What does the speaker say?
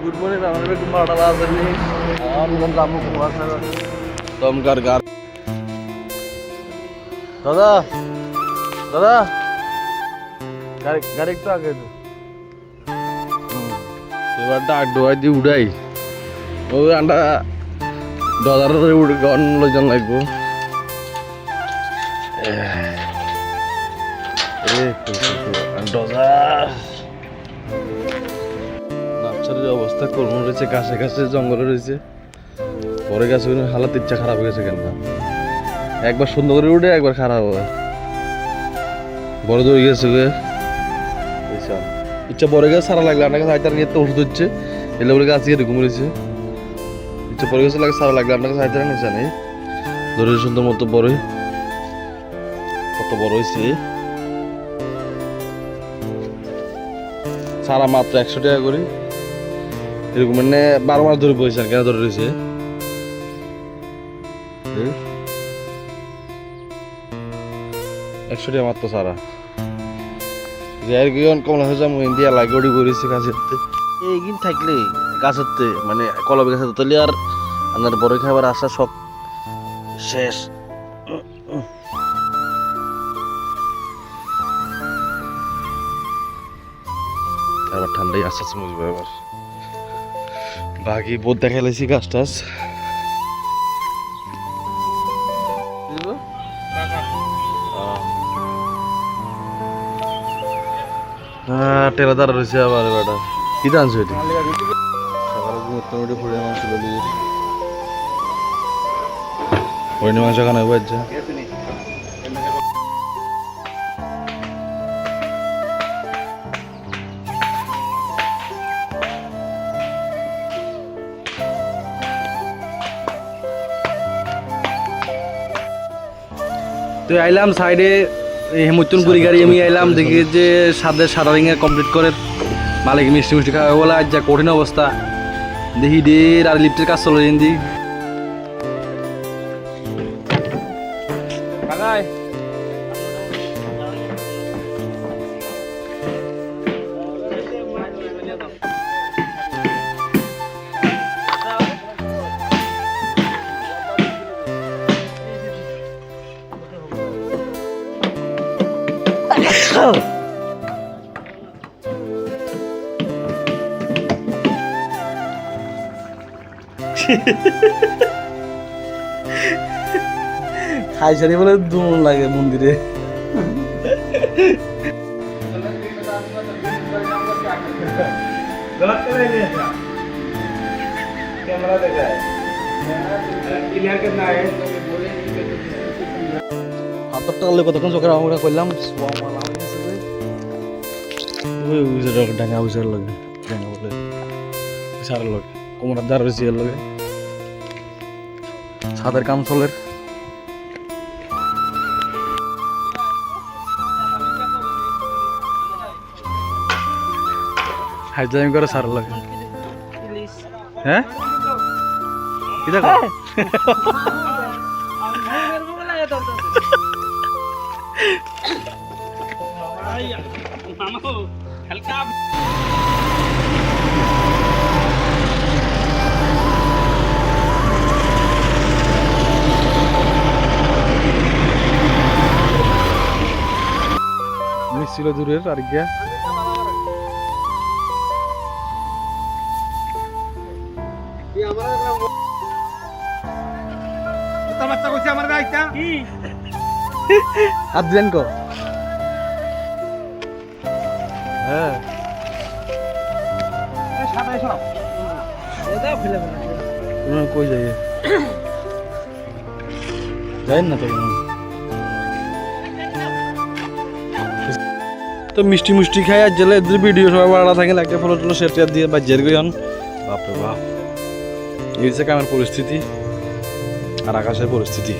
good morning আমাদের একটু মাডালা আছে নি আমরা জামু কোয়াছে দমকার গার দাদা দাদা গাড়ি গাড়ি একটু আগে দে এবার ডাক ডোয়াই দি উড়াই ও আন্ডা ডলারের উড়ে গন লজন লাগবো নার্সারির অবস্থা করুন রয়েছে, গাছে গাছে জঙ্গলে রয়েছে, পরে গাছে হালাত ইচ্ছা খারাপ হয়ে গেছে কেন একবার সুন্দর করে উঠে একবার খারাপ হয় বড় দৌড়ে গেছে ইচ্ছা পরে গেছে সারা লাগলে আপনার কাছে হাইতার নিয়ে তো ওষুধ হচ্ছে এলে বলে গাছ এরকম রয়েছে ইচ্ছা পরে গেছে লাগে সারা লাগলে আপনার কাছে হাইতার নিচে নেই ধরে সুন্দর মতো বড় কত বড় হয়েছে সারা মাত্র 100 টাকা করে এরকম মানে 12 মাস ধরে বসে কেন ধরে রয়েছে 100 টাকা মাত্র সারা কমলা হয়ে যাবো ইন্ডিয়া লাগে ওটি করেছে গাছের এইদিন থাকলে গাছের মানে কলবে গাছের তলি আর আপনার বড় খাবার আসা সব শেষ আবার ঠান্ডায় আস্তে আস্তে মুজবো এবার বাকি বোধ দেখা লাইছি গাছ টাছ টেরাদার রয়েছে আবার এবারটা কি টানছো এটি সকালে মোটামুটি ফুড়ে মাংস বলি হরিণী মাংস খানা বাচ্চা তো আইলাম সাইডে হেমুতুনপুরি গাড়ি আমি আইলাম দেখি যে সাদারিং এ কমপ্লিট করে মালিক মিষ্টি মিষ্টি খাওয়া বলে আজ যা কঠিন অবস্থা দেখি দের আর লিফটের কাজ চলে দিন খাইছারি বলে দুম লাগে মন্দিরে হাতের টাকা কতক্ষণ চোখের আমরা করলাম ডাঙা উজার লাগে ডাঙা বলে সার লাগে কোমরার দ্বার রয়েছে এর লগে ছাদের কাম চলের হাইজাইং করে সার লাগে হ্যাঁ কি দেখো ছিল দূরের আর গিয়া আদলেন কো হ্যাঁ কই যাই যাই না তো মিষ্টি মিষ্টি খাই আর জেলে এদের ভিডিও সবাই বাড়া থাকে একটা ফলো টলো শেয়ার দিয়ে বা জের গইন বাপরে বাপ এই হচ্ছে আমার পরিস্থিতি আর আকাশের পরিস্থিতি